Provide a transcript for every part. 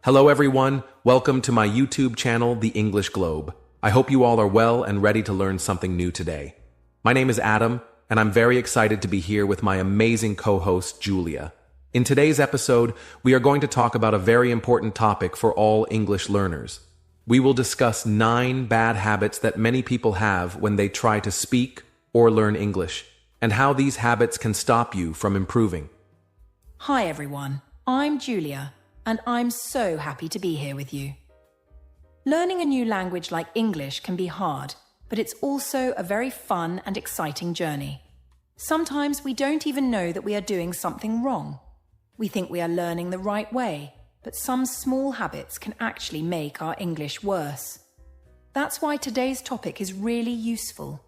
Hello everyone, welcome to my YouTube channel, The English Globe. I hope you all are well and ready to learn something new today. My name is Adam, and I'm very excited to be here with my amazing co-host, Julia. In today's episode, we are going to talk about a very important topic for all English learners. We will discuss 9 bad habits that many people have when they try to speak or learn English, and how these habits can stop you from improving. Hi everyone, I'm Julia, and I'm so happy to be here with you. Learning a new language like English can be hard, but it's also a very fun and exciting journey. Sometimes we don't even know that we are doing something wrong. We think we are learning the right way, but some small habits can actually make our English worse. That's why today's topic is really useful.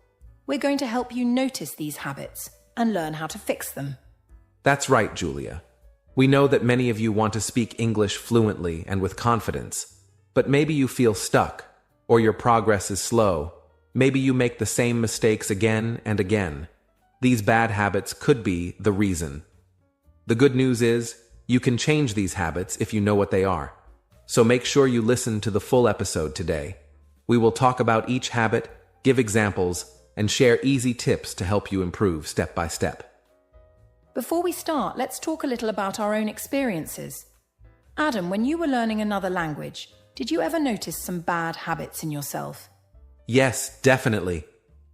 We're going to help you notice these habits and learn how to fix them. That's right, Julia. We know that many of you want to speak English fluently and with confidence, but maybe you feel stuck, or your progress is slow. Maybe you make the same mistakes again and again. These bad habits could be the reason. The good news is, you can change these habits if you know what they are. So make sure you listen to the full episode today. We will talk about each habit, give examples, and share easy tips to help you improve step by step. Before we start, let's talk a little about our own experiences. Adam, when you were learning another language, did you ever notice some bad habits in yourself? Yes, definitely.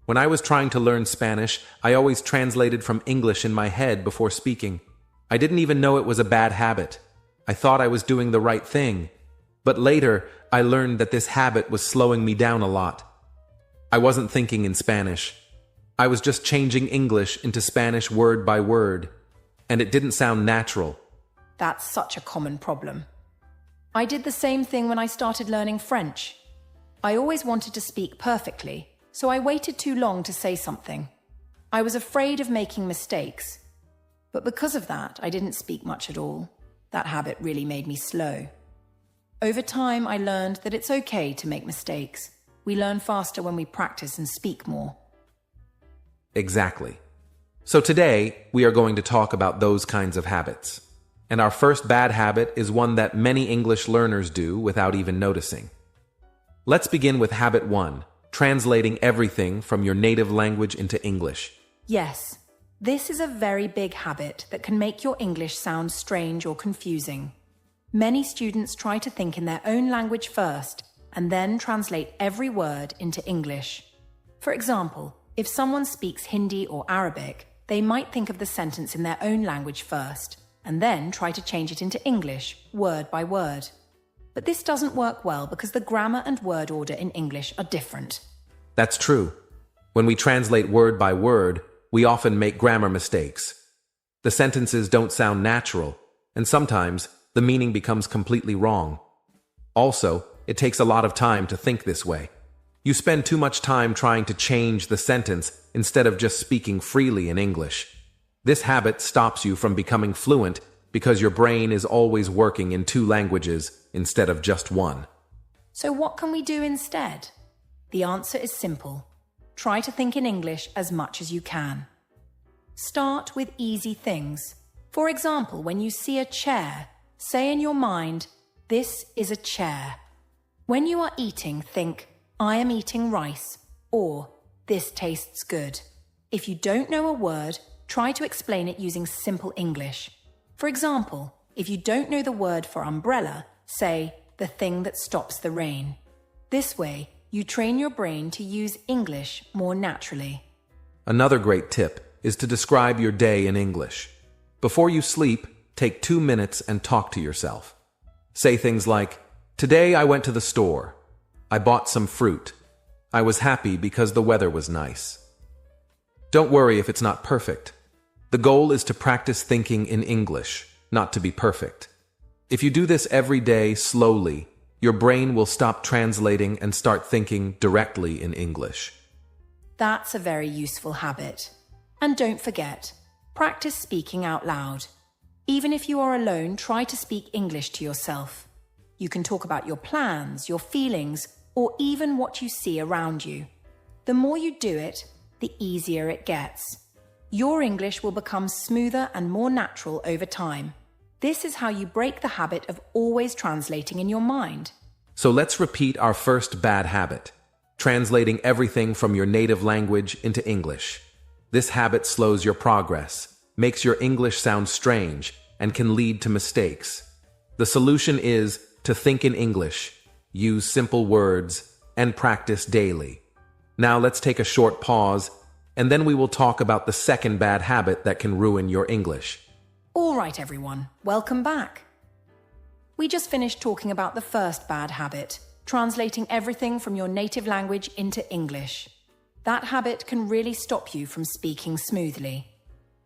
When I was trying to learn Spanish, I always translated from English in my head before speaking. I didn't even know it was a bad habit. I thought I was doing the right thing. But later, I learned that this habit was slowing me down a lot. I wasn't thinking in Spanish. I was just changing English into Spanish word by word, and it didn't sound natural. That's such a common problem. I did the same thing when I started learning French. I always wanted to speak perfectly, so I waited too long to say something. I was afraid of making mistakes. But because of that, I didn't speak much at all. That habit really made me slow. Over time, I learned that it's okay to make mistakes. We learn faster when we practice and speak more. Exactly. So today, we are going to talk about those kinds of habits. And our first bad habit is one that many English learners do without even noticing. Let's begin with habit 1, translating everything from your native language into English. Yes, this is a very big habit that can make your English sound strange or confusing. Many students try to think in their own language first and then translate every word into English. For example, if someone speaks Hindi or Arabic, they might think of the sentence in their own language first, and then try to change it into English, word by word. But this doesn't work well because the grammar and word order in English are different. That's true. When we translate word by word, we often make grammar mistakes. The sentences don't sound natural, and sometimes the meaning becomes completely wrong. Also, it takes a lot of time to think this way. You spend too much time trying to change the sentence instead of just speaking freely in English. This habit stops you from becoming fluent because your brain is always working in 2 languages instead of just 1. So what can we do instead? The answer is simple. Try to think in English as much as you can. Start with easy things. For example, when you see a chair, say in your mind, "This is a chair." When you are eating, think, "I am eating rice," or "This tastes good." If you don't know a word, try to explain it using simple English. For example, if you don't know the word for umbrella, say, "The thing that stops the rain." This way, you train your brain to use English more naturally. Another great tip is to describe your day in English. Before you sleep, take 2 minutes and talk to yourself. Say things like, "Today I went to the store. I bought some fruit. I was happy because the weather was nice." Don't worry if it's not perfect. The goal is to practice thinking in English, not to be perfect. If you do this every day slowly, your brain will stop translating and start thinking directly in English. That's a very useful habit. And don't forget, practice speaking out loud. Even if you are alone, try to speak English to yourself. You can talk about your plans, your feelings, or even what you see around you. The more you do it, the easier it gets. Your English will become smoother and more natural over time. This is how you break the habit of always translating in your mind. So let's repeat our first bad habit, translating everything from your native language into English. This habit slows your progress, makes your English sound strange, and can lead to mistakes. The solution is to think in English, use simple words, and practice daily. Now let's take a short pause, and then we will talk about the second bad habit that can ruin your English. All right, everyone, welcome back. We just finished talking about the first bad habit, translating everything from your native language into English. That habit can really stop you from speaking smoothly.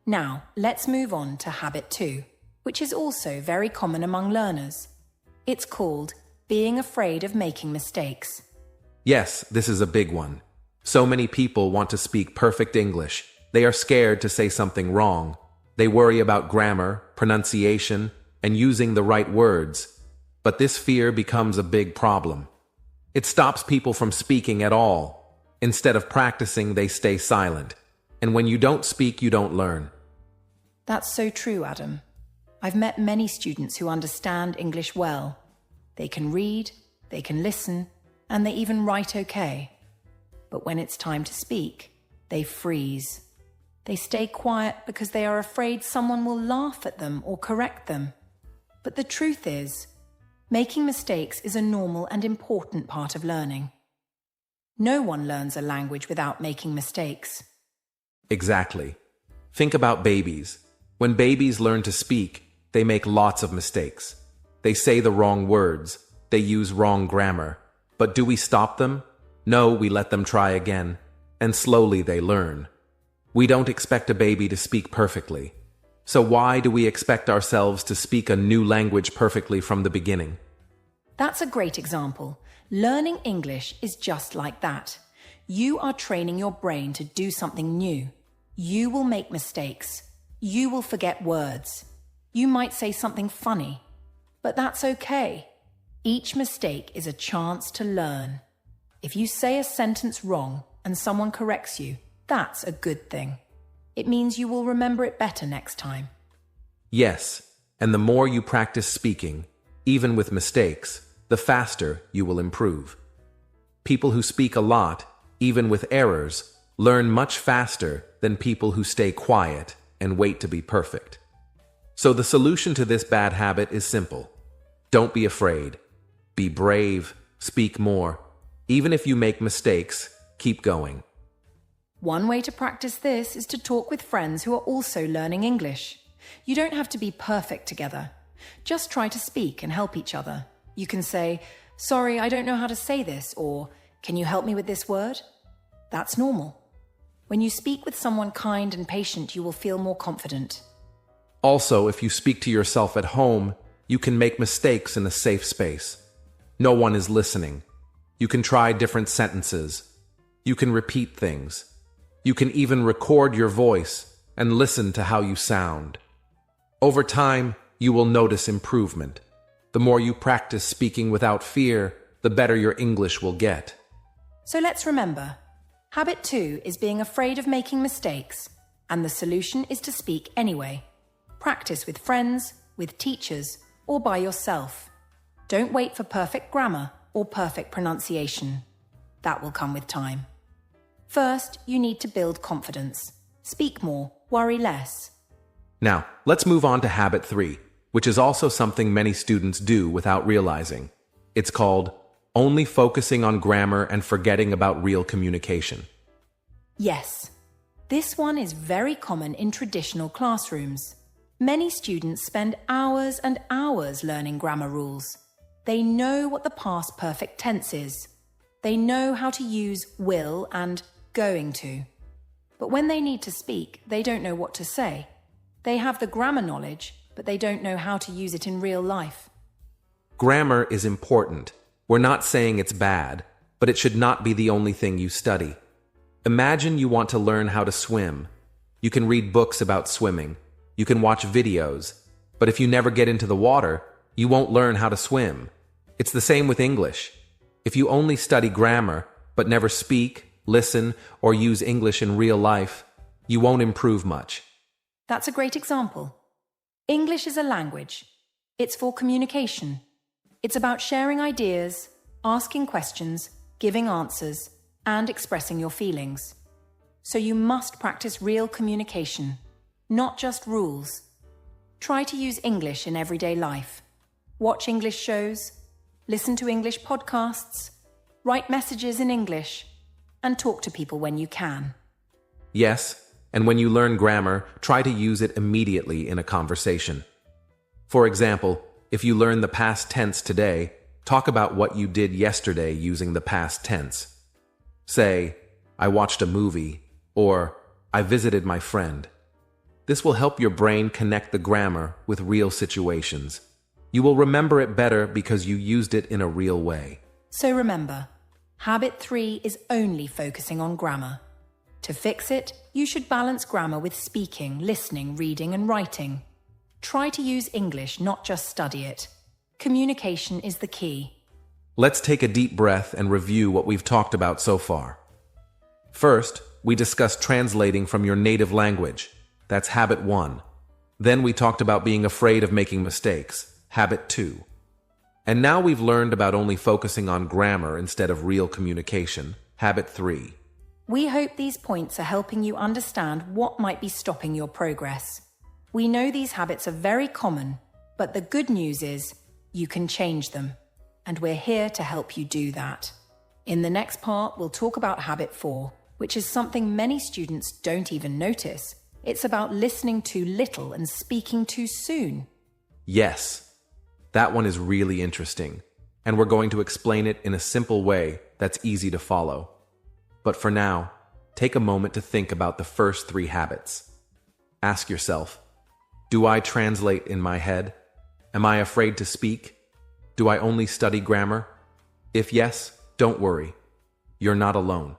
Now, let's move on to habit 2, which is also very common among learners. It's called being afraid of making mistakes. Yes, this is a big one. So many people want to speak perfect English. They are scared to say something wrong. They worry about grammar, pronunciation, and using the right words. But this fear becomes a big problem. It stops people from speaking at all. Instead of practicing, they stay silent. And when you don't speak, you don't learn. That's so true, Adam. I've met many students who understand English well. They can read, they can listen, and they even write okay. But when it's time to speak, they freeze. They stay quiet because they are afraid someone will laugh at them or correct them. But the truth is, making mistakes is a normal and important part of learning. No one learns a language without making mistakes. Exactly. Think about babies. When babies learn to speak, they make lots of mistakes. They say the wrong words. They use wrong grammar. But do we stop them? No, we let them try again. And slowly they learn. We don't expect a baby to speak perfectly. So why do we expect ourselves to speak a new language perfectly from the beginning? That's a great example. Learning English is just like that. You are training your brain to do something new. You will make mistakes. You will forget words. You might say something funny. But that's okay. Each mistake is a chance to learn. If you say a sentence wrong and someone corrects you, that's a good thing. It means you will remember it better next time. Yes, and the more you practice speaking, even with mistakes, the faster you will improve. People who speak a lot, even with errors, learn much faster than people who stay quiet and wait to be perfect. So the solution to this bad habit is simple. Don't be afraid. Be brave. Speak more. Even if you make mistakes, keep going. One way to practice this is to talk with friends who are also learning English. You don't have to be perfect together. Just try to speak and help each other. You can say, "Sorry, I don't know how to say this," or "Can you help me with this word?" That's normal. When you speak with someone kind and patient, you will feel more confident. Also, if you speak to yourself at home, you can make mistakes in a safe space. No one is listening. You can try different sentences. You can repeat things. You can even record your voice and listen to how you sound. Over time, you will notice improvement. The more you practice speaking without fear, the better your English will get. So let's remember, habit 2 is being afraid of making mistakes, and the solution is to speak anyway. Practice with friends, with teachers, or by yourself. Don't wait for perfect grammar or perfect pronunciation. That will come with time. First, you need to build confidence. Speak more, worry less. Now, let's move on to habit 3, which is also something many students do without realizing. It's called only focusing on grammar and forgetting about real communication. Yes, this one is very common in traditional classrooms. Many students spend hours and hours learning grammar rules. They know what the past perfect tense is. They know how to use will and going to. But when they need to speak, they don't know what to say. They have the grammar knowledge, but they don't know how to use it in real life. Grammar is important. We're not saying it's bad, but it should not be the only thing you study. Imagine you want to learn how to swim. You can read books about swimming. You can watch videos. But if you never get into the water, you won't learn how to swim. It's the same with English. If you only study grammar, but never speak, listen, or use English in real life, you won't improve much. That's a great example. English is a language. It's for communication. It's about sharing ideas, asking questions, giving answers, and expressing your feelings. So you must practice real communication, not just rules. Try to use English in everyday life. Watch English shows, listen to English podcasts, write messages in English, and talk to people when you can. Yes, and when you learn grammar, try to use it immediately in a conversation. For example, if you learn the past tense today, talk about what you did yesterday using the past tense. Say, I watched a movie, or I visited my friend. This will help your brain connect the grammar with real situations. You will remember it better because you used it in a real way. So remember, habit 3 is only focusing on grammar. To fix it, you should balance grammar with speaking, listening, reading, and writing. Try to use English, not just study it. Communication is the key. Let's take a deep breath and review what we've talked about so far. First, we discussed translating from your native language. That's habit 1. Then we talked about being afraid of making mistakes. Habit 2. And now we've learned about only focusing on grammar instead of real communication. Habit 3. We hope these points are helping you understand what might be stopping your progress. We know these habits are very common, but the good news is you can change them. And we're here to help you do that. In the next part, we'll talk about habit 4, which is something many students don't even notice. It's about listening too little and speaking too soon. Yes, that one is really interesting, and we're going to explain it in a simple way that's easy to follow. But for now, take a moment to think about the first 3 habits. Ask yourself, do I translate in my head? Am I afraid to speak? Do I only study grammar? If yes, don't worry. You're not alone.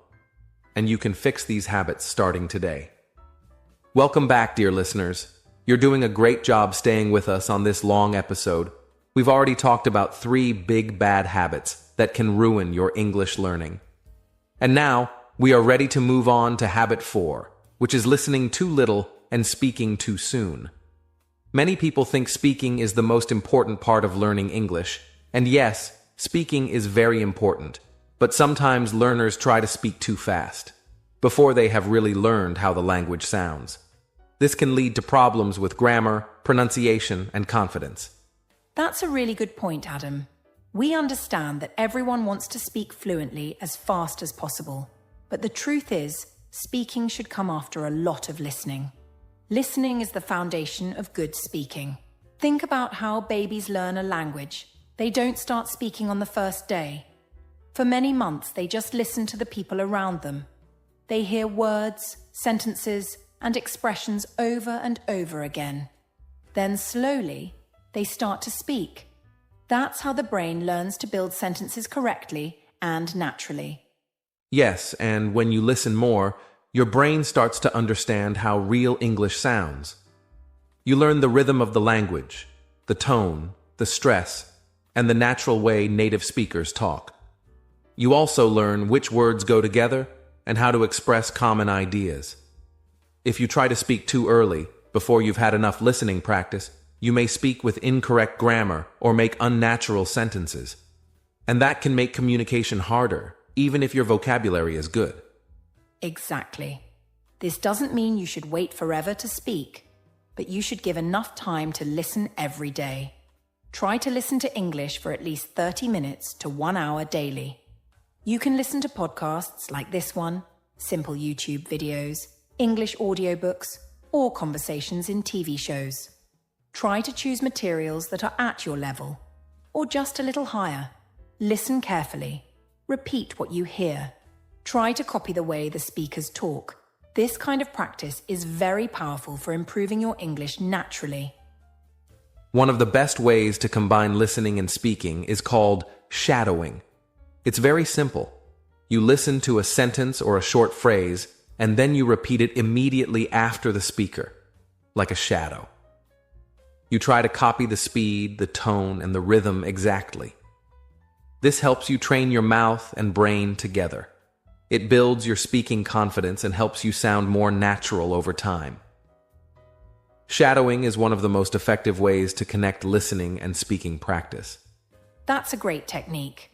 And you can fix these habits starting today. Welcome back, dear listeners. You're doing a great job staying with us on this long episode. We've already talked about 3 big bad habits that can ruin your English learning. And now, we are ready to move on to habit 4, which is listening too little and speaking too soon. Many people think speaking is the most important part of learning English, and yes, speaking is very important, but sometimes learners try to speak too fast, before they have really learned how the language sounds. This can lead to problems with grammar, pronunciation, and confidence. That's a really good point, Adam. We understand that everyone wants to speak fluently as fast as possible, but the truth is, speaking should come after a lot of listening. Listening is the foundation of good speaking. Think about how babies learn a language. They don't start speaking on the first day. For many months, they just listen to the people around them. They hear words, sentences, and expressions over and over again. Then slowly, they start to speak. That's how the brain learns to build sentences correctly and naturally. Yes, and when you listen more, your brain starts to understand how real English sounds. You learn the rhythm of the language, the tone, the stress, and the natural way native speakers talk. You also learn which words go together and how to express common ideas. If you try to speak too early, before you've had enough listening practice, you may speak with incorrect grammar or make unnatural sentences. And that can make communication harder, even if your vocabulary is good. Exactly. This doesn't mean you should wait forever to speak, but you should give enough time to listen every day. Try to listen to English for at least 30 minutes to 1 hour daily. You can listen to podcasts like this one, simple YouTube videos, English audiobooks, or conversations in TV shows. Try to choose materials that are at your level, or just a little higher. Listen carefully. Repeat what you hear. Try to copy the way the speakers talk. This kind of practice is very powerful for improving your English naturally. One of the best ways to combine listening and speaking is called shadowing. It's very simple. You listen to a sentence or a short phrase, and then you repeat it immediately after the speaker, like a shadow. You try to copy the speed, the tone, and the rhythm exactly. This helps you train your mouth and brain together. It builds your speaking confidence and helps you sound more natural over time. Shadowing is one of the most effective ways to connect listening and speaking practice. That's a great technique.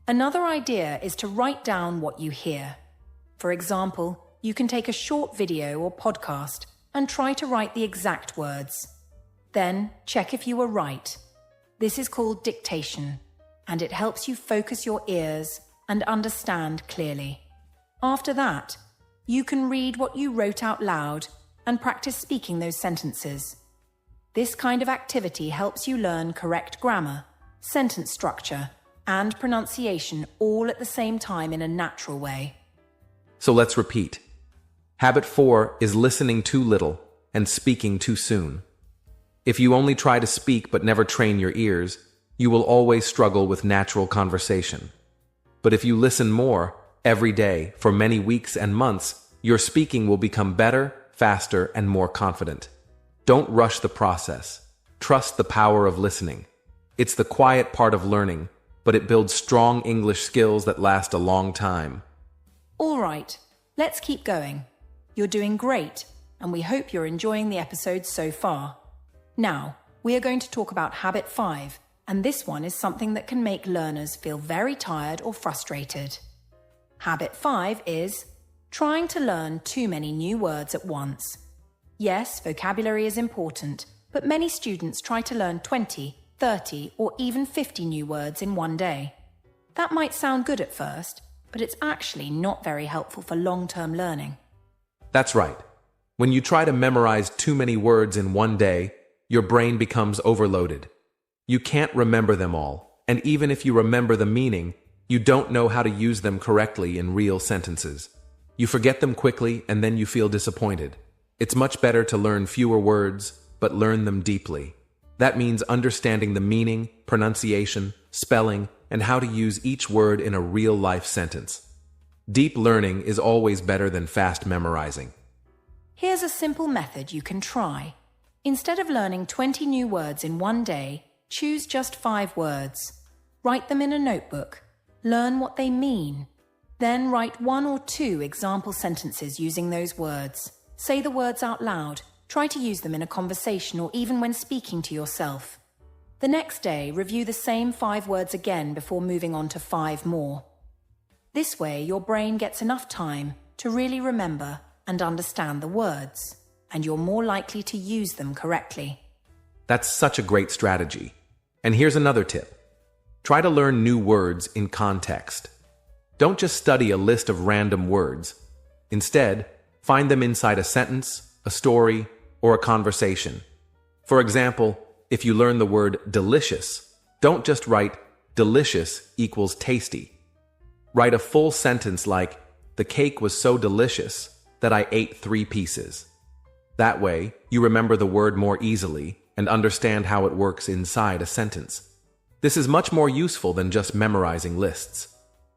Another idea is to write down what you hear. For example, you can take a short video or podcast and try to write the exact words. Then check if you were right. This is called dictation, and it helps you focus your ears and understand clearly. After that, you can read what you wrote out loud and practice speaking those sentences. This kind of activity helps you learn correct grammar, sentence structure, and pronunciation all at the same time in a natural way. So let's repeat. Habit 4 is listening too little and speaking too soon. If you only try to speak but never train your ears, you will always struggle with natural conversation. But if you listen more, every day, for many weeks and months, your speaking will become better, faster, and more confident. Don't rush the process. Trust the power of listening. It's the quiet part of learning, but it builds strong English skills that last a long time. All right, let's keep going. You're doing great, and we hope you're enjoying the episode so far. Now, we are going to talk about Habit 5, and this one is something that can make learners feel very tired or frustrated. Habit 5 is trying to learn too many new words at once. Yes, vocabulary is important, but many students try to learn 20, 30, or even 50 new words in one day. That might sound good at first, but it's actually not very helpful for long-term learning. That's right. When you try to memorize too many words in one day, your brain becomes overloaded. You can't remember them all, and even if you remember the meaning, you don't know how to use them correctly in real sentences. You forget them quickly and then you feel disappointed. It's much better to learn fewer words, but learn them deeply. That means understanding the meaning, pronunciation, spelling, and how to use each word in a real-life sentence. Deep learning is always better than fast memorizing. Here's a simple method you can try. Instead of learning 20 new words in one day, choose just 5 words. Write them in a notebook. Learn what they mean. Then write 1 or 2 example sentences using those words. Say the words out loud. Try to use them in a conversation or even when speaking to yourself. The next day, review the same 5 words again before moving on to 5 more. This way, your brain gets enough time to really remember and understand the words, and you're more likely to use them correctly. That's such a great strategy. And here's another tip. Try to learn new words in context. Don't just study a list of random words. Instead, find them inside a sentence, a story, or a conversation. For example, if you learn the word delicious, don't just write delicious equals tasty. Write a full sentence like, the cake was so delicious that I ate 3 pieces. That way, you remember the word more easily and understand how it works inside a sentence. This is much more useful than just memorizing lists.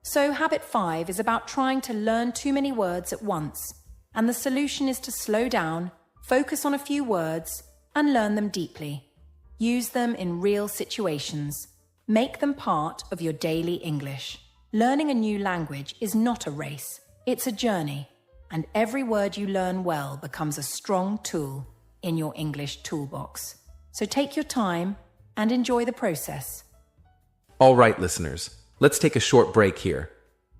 So Habit 5 is about trying to learn too many words at once, and the solution is to slow down, focus on a few words, and learn them deeply. Use them in real situations. Make them part of your daily English. Learning a new language is not a race, it's a journey, and every word you learn well becomes a strong tool in your English toolbox. So take your time and enjoy the process. All right, listeners, let's take a short break here.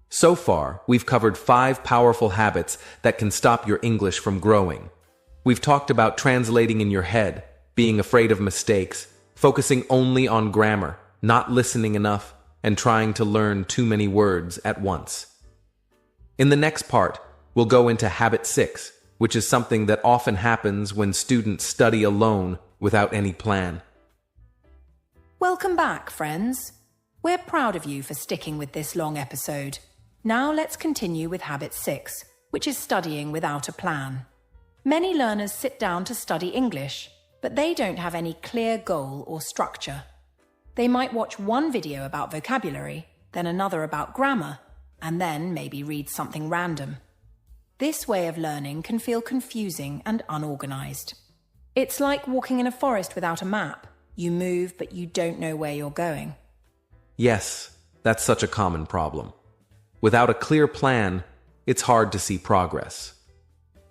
So far, we've covered 5 powerful habits that can stop your English from growing. We've talked about translating in your head, being afraid of mistakes, focusing only on grammar, not listening enough, and trying to learn too many words at once. In the next part, we'll go into Habit 6, which is something that often happens when students study alone without any plan. Welcome back, friends. We're proud of you for sticking with this long episode. Now let's continue with Habit 6, which is studying without a plan. Many learners sit down to study English, but they don't have any clear goal or structure. They might watch one video about vocabulary, then another about grammar, and then maybe read something random. This way of learning can feel confusing and unorganized. It's like walking in a forest without a map. You move, but you don't know where you're going. Yes, that's such a common problem. Without a clear plan, it's hard to see progress.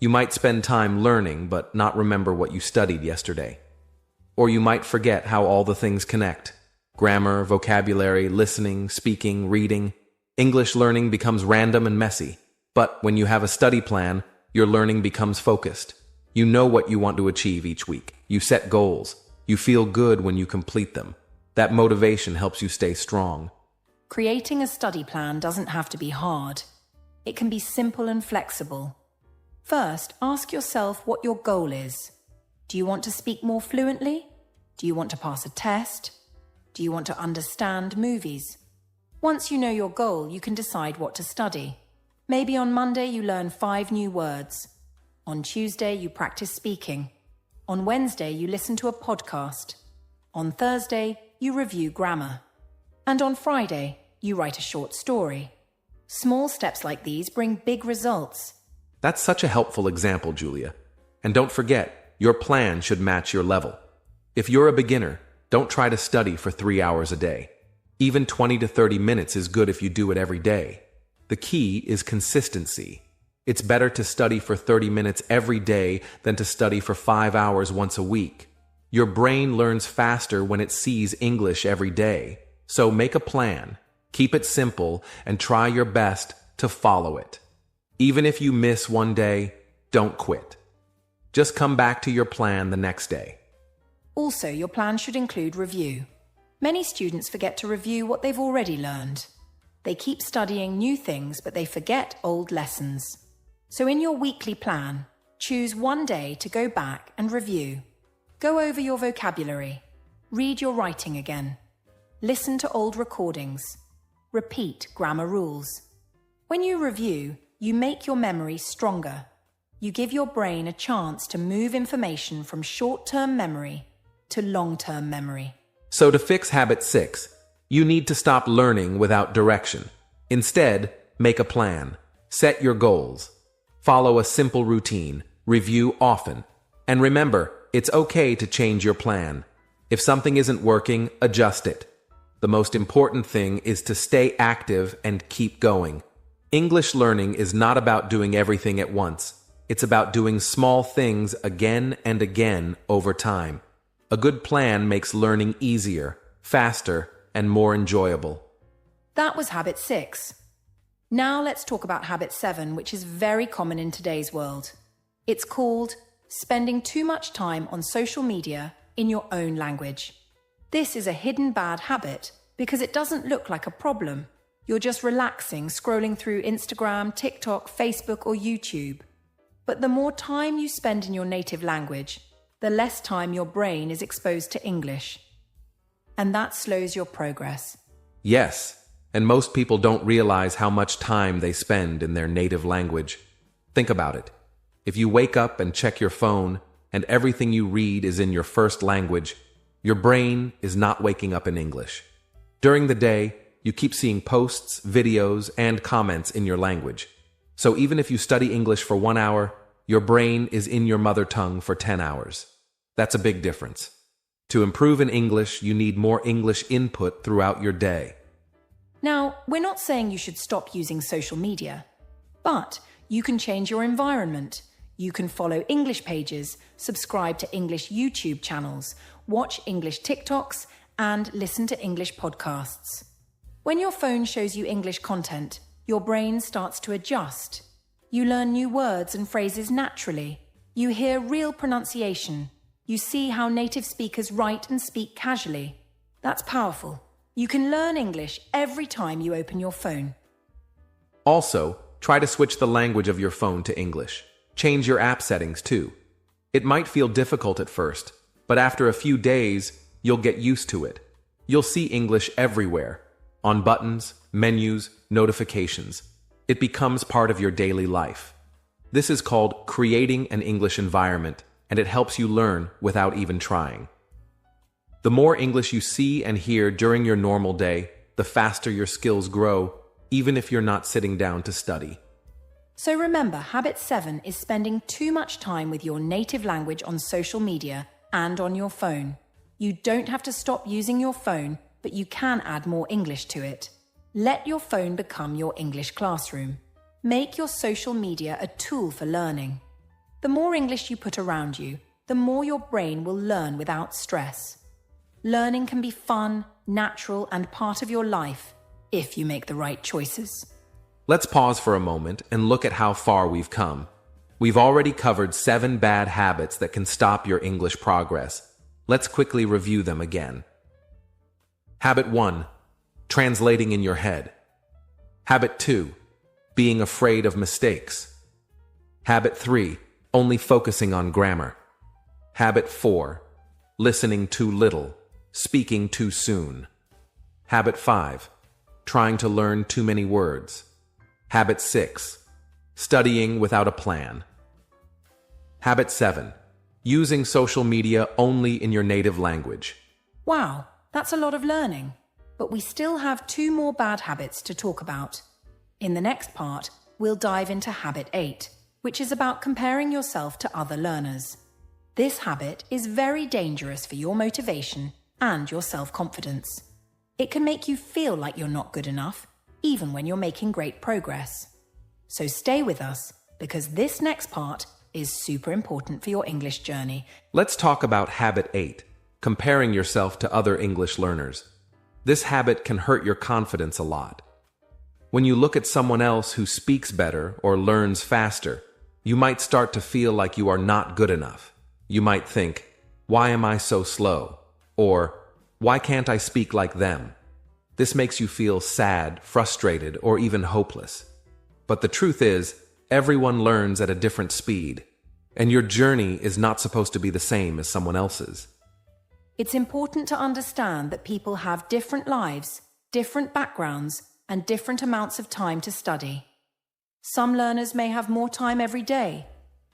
You might spend time learning but not remember what you studied yesterday. Or you might forget how all the things connect. Grammar, vocabulary, listening, speaking, reading. English learning becomes random and messy. But when you have a study plan, your learning becomes focused. You know what you want to achieve each week. You set goals. You feel good when you complete them. That motivation helps you stay strong. Creating a study plan doesn't have to be hard. It can be simple and flexible. First, ask yourself what your goal is. Do you want to speak more fluently? Do you want to pass a test? Do you want to understand movies? Once you know your goal, you can decide what to study. Maybe on Monday you learn 5 new words. On Tuesday you practice speaking. On Wednesday you listen to a podcast. On Thursday you review grammar. And on Friday you write a short story. Small steps like these bring big results. That's such a helpful example, Julia. And don't forget, your plan should match your level. If you're a beginner, don't try to study for 3 hours a day. Even 20 to 30 minutes is good if you do it every day. The key is consistency. It's better to study for 30 minutes every day than to study for 5 hours once a week. Your brain learns faster when it sees English every day. So make a plan, keep it simple, and try your best to follow it. Even if you miss one day, don't quit. Just come back to your plan the next day. Also, your plan should include review. Many students forget to review what they've already learned. They keep studying new things, but they forget old lessons. So in your weekly plan, choose one day to go back and review. Go over your vocabulary. Read your writing again. Listen to old recordings. Repeat grammar rules. When you review, you make your memory stronger. You give your brain a chance to move information from short-term memory to long-term memory. So to fix habit 6, you need to stop learning without direction. Instead, make a plan. Set your goals. Follow a simple routine. Review often. And remember, it's okay to change your plan. If something isn't working, adjust it. The most important thing is to stay active and keep going. English learning is not about doing everything at once. It's about doing small things again and again over time. A good plan makes learning easier, faster, and more enjoyable. That was habit 6. Now let's talk about habit 7, which is very common in today's world. It's called spending too much time on social media in your own language. This is a hidden bad habit because it doesn't look like a problem. You're just relaxing, scrolling through Instagram, TikTok, Facebook, or YouTube. But the more time you spend in your native language, the less time your brain is exposed to English. And that slows your progress. Yes, and most people don't realize how much time they spend in their native language. Think about it. If you wake up and check your phone, and everything you read is in your first language, your brain is not waking up in English. During the day, you keep seeing posts, videos, and comments in your language. So even if you study English for 1 hour, your brain is in your mother tongue for 10 hours. That's a big difference. To improve in English, you need more English input throughout your day. Now, we're not saying you should stop using social media, but you can change your environment. You can follow English pages, subscribe to English YouTube channels, watch English TikToks, and listen to English podcasts. When your phone shows you English content, your brain starts to adjust. You learn new words and phrases naturally. You hear real pronunciation. You see how native speakers write and speak casually. That's powerful. You can learn English every time you open your phone. Also, try to switch the language of your phone to English. Change your app settings too. It might feel difficult at first, but after a few days, you'll get used to it. You'll see English everywhere, on buttons, menus, notifications. It becomes part of your daily life. This is called creating an English environment, and it helps you learn without even trying. The more English you see and hear during your normal day, the faster your skills grow, even if you're not sitting down to study. So remember, habit 7 is spending too much time with your native language on social media and on your phone. You don't have to stop using your phone, but you can add more English to it. Let your phone become your English classroom. Make your social media a tool for learning. The more English you put around you, the more your brain will learn without stress. Learning can be fun, natural, and part of your life if you make the right choices. Let's pause for a moment and look at how far we've come. We've already covered 7 bad habits that can stop your English progress. Let's quickly review them again. Habit 1. Translating in your head. Habit 2. Being afraid of mistakes. Habit 3. Only focusing on grammar. Habit 4. Listening too little, speaking too soon. Habit 5. Trying to learn too many words. Habit 6. Studying without a plan. Habit 7. Using social media only in your native language. Wow, that's a lot of learning. But we still have 2 more bad habits to talk about. In the next part, we'll dive into Habit 8, which is about comparing yourself to other learners. This habit is very dangerous for your motivation and your self-confidence. It can make you feel like you're not good enough, even when you're making great progress. So stay with us, because this next part is super important for your English journey. Let's talk about Habit 8, comparing yourself to other English learners. This habit can hurt your confidence a lot. When you look at someone else who speaks better or learns faster, you might start to feel like you are not good enough. You might think, why am I so slow? Or, why can't I speak like them? This makes you feel sad, frustrated, or even hopeless. But the truth is, everyone learns at a different speed, and your journey is not supposed to be the same as someone else's. It's important to understand that people have different lives, different backgrounds, and different amounts of time to study. Some learners may have more time every day.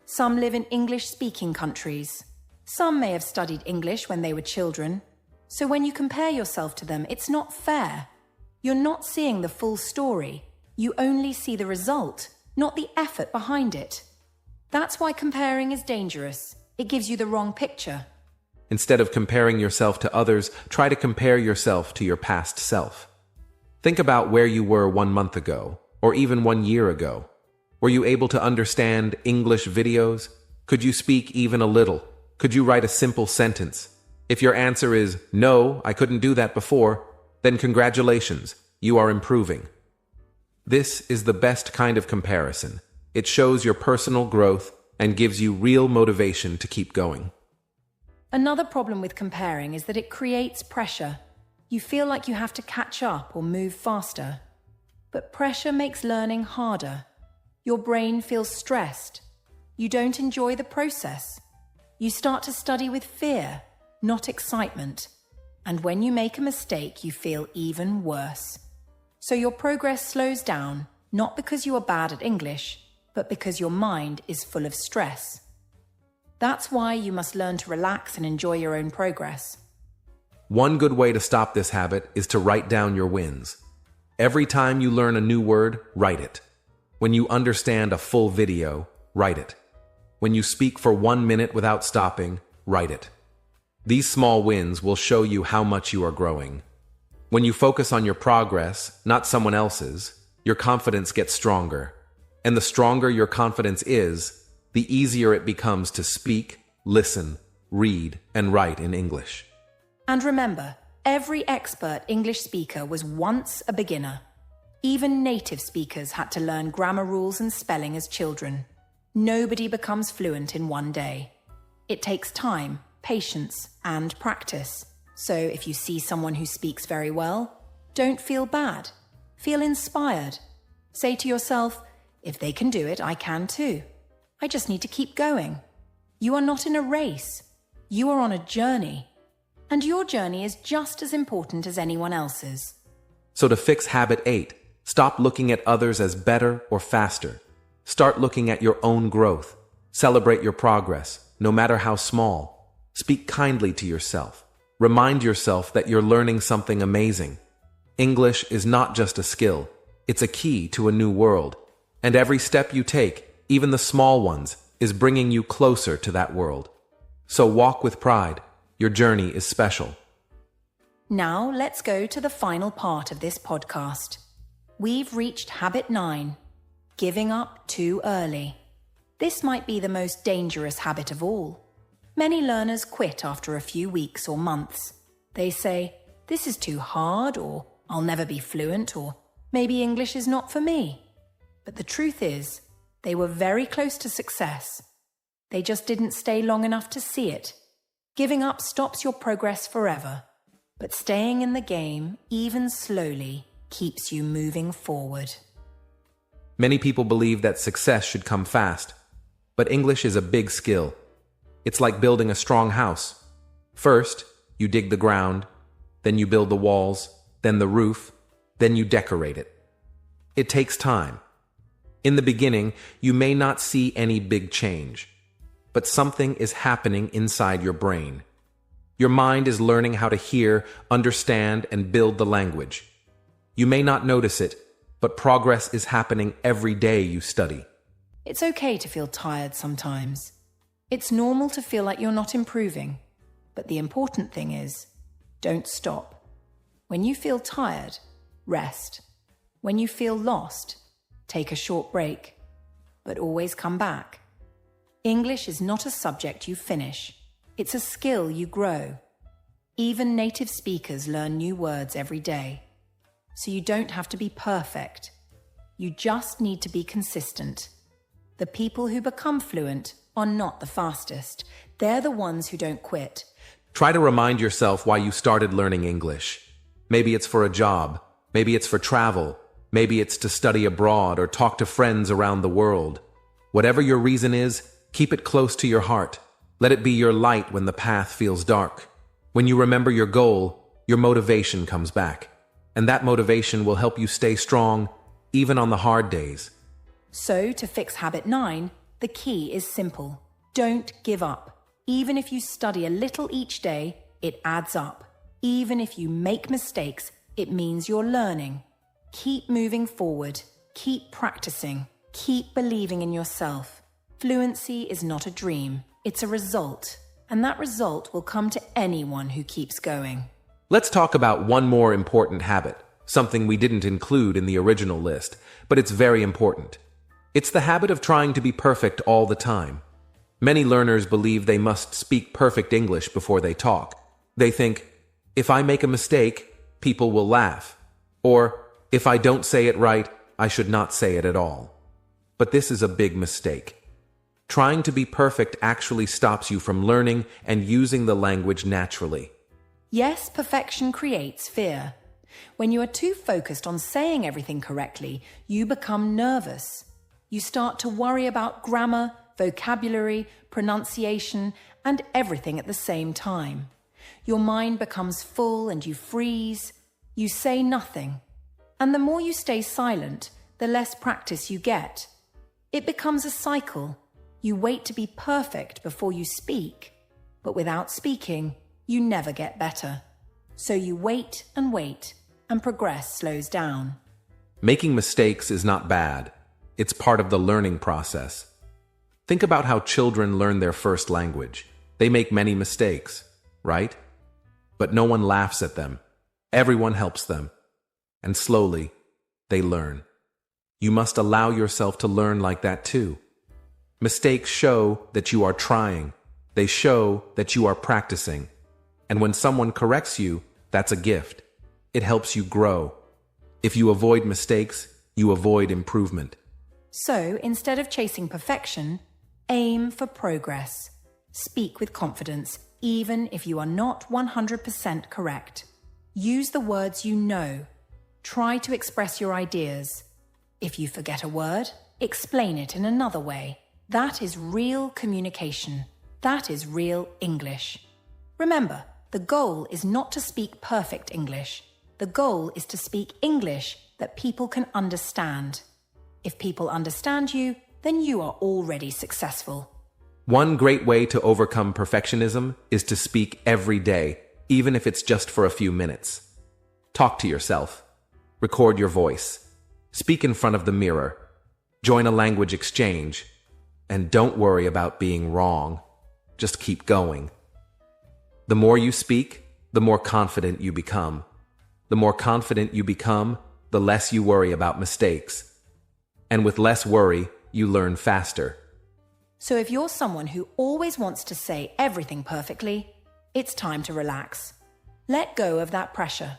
Some live in English-speaking countries. Some may have studied English when they were children. So when you compare yourself to them, it's not fair. You're not seeing the full story. You only see the result, not the effort behind it. That's why comparing is dangerous. It gives you the wrong picture. Instead of comparing yourself to others, try to compare yourself to your past self. Think about where you were 1 month ago, or even 1 year ago. Were you able to understand English videos? Could you speak even a little? Could you write a simple sentence? If your answer is, no, I couldn't do that before, then congratulations, you are improving. This is the best kind of comparison. It shows your personal growth and gives you real motivation to keep going. Another problem with comparing is that it creates pressure. You feel like you have to catch up or move faster. But pressure makes learning harder. Your brain feels stressed. You don't enjoy the process. You start to study with fear, not excitement. And when you make a mistake, you feel even worse. So your progress slows down, not because you are bad at English, but because your mind is full of stress. That's why you must learn to relax and enjoy your own progress. One good way to stop this habit is to write down your wins. Every time you learn a new word, write it. When you understand a full video, write it. When you speak for 1 minute without stopping, write it. These small wins will show you how much you are growing. When you focus on your progress, not someone else's, your confidence gets stronger. And the stronger your confidence is, the easier it becomes to speak, listen, read, and write in English. And remember, every expert English speaker was once a beginner. Even native speakers had to learn grammar rules and spelling as children. Nobody becomes fluent in 1 day. It takes time, patience, and practice. So if you see someone who speaks very well, don't feel bad. Feel inspired. Say to yourself, if they can do it, I can too. I just need to keep going. You are not in a race. You are on a journey. And your journey is just as important as anyone else's. So to fix Habit 8, stop looking at others as better or faster. Start looking at your own growth. Celebrate your progress, no matter how small. Speak kindly to yourself. Remind yourself that you're learning something amazing. English is not just a skill. It's a key to a new world. And every step you take, even the small ones, is bringing you closer to that world. So walk with pride. Your journey is special. Now let's go to the final part of this podcast. We've reached Habit 9, giving up too early. This might be the most dangerous habit of all. Many learners quit after a few weeks or months. They say, "This is too hard," or "I'll never be fluent," or "Maybe English is not for me." But the truth is, they were very close to success. They just didn't stay long enough to see it. Giving up stops your progress forever, but staying in the game, even slowly, keeps you moving forward. Many people believe that success should come fast, but English is a big skill. It's like building a strong house. First, you dig the ground, then you build the walls, then the roof, then you decorate it. It takes time. In the beginning, you may not see any big change, but something is happening inside your brain. Your mind is learning how to hear, understand, and build the language. You may not notice it, but progress is happening every day you study. It's okay to feel tired sometimes. It's normal to feel like you're not improving. But the important thing is, don't stop. When you feel tired, rest. When you feel lost, take a short break. But always come back. English is not a subject you finish. It's a skill you grow. Even native speakers learn new words every day. So you don't have to be perfect. You just need to be consistent. The people who become fluent are not the fastest. They're the ones who don't quit. Try to remind yourself why you started learning English. Maybe it's for a job. Maybe it's for travel. Maybe it's to study abroad or talk to friends around the world. Whatever your reason is, keep it close to your heart. Let it be your light when the path feels dark. When you remember your goal, your motivation comes back. And that motivation will help you stay strong, even on the hard days. So, to fix habit 9, the key is simple. Don't give up. Even if you study a little each day, it adds up. Even if you make mistakes, it means you're learning. Keep moving forward. Keep practicing. Keep believing in yourself. Fluency is not a dream. It's a result. And that result will come to anyone who keeps going. Let's talk about one more important habit, something we didn't include in the original list, but it's very important. It's the habit of trying to be perfect all the time. Many learners believe they must speak perfect English before they talk. They think, if I make a mistake, people will laugh. Or, if I don't say it right, I should not say it at all. But this is a big mistake. Trying to be perfect actually stops you from learning and using the language naturally. Yes, perfection creates fear. When you are too focused on saying everything correctly, you become nervous. You start to worry about grammar, vocabulary, pronunciation, and everything at the same time. Your mind becomes full and you freeze. You say nothing. And the more you stay silent, the less practice you get. It becomes a cycle. You wait to be perfect before you speak. But without speaking, you never get better. So you wait, and progress slows down. Making mistakes is not bad. It's part of the learning process. Think about how children learn their first language. They make many mistakes, right? But no one laughs at them. Everyone helps them. And slowly, they learn. You must allow yourself to learn like that too. Mistakes show that you are trying. They show that you are practicing. And when someone corrects you, that's a gift. It helps you grow. If you avoid mistakes, you avoid improvement. So, instead of chasing perfection, aim for progress. Speak with confidence, even if you are not 100% correct. Use the words you know. Try to express your ideas. If you forget a word, explain it in another way. That is real communication. That is real English. Remember, the goal is not to speak perfect English. The goal is to speak English that people can understand. If people understand you, then you are already successful. One great way to overcome perfectionism is to speak every day, even if it's just for a few minutes. Talk to yourself. Record your voice. Speak in front of the mirror. Join a language exchange. And don't worry about being wrong. Just keep going. The more you speak, the more confident you become. The more confident you become, the less you worry about mistakes. And with less worry, you learn faster. So if you're someone who always wants to say everything perfectly, it's time to relax. Let go of that pressure.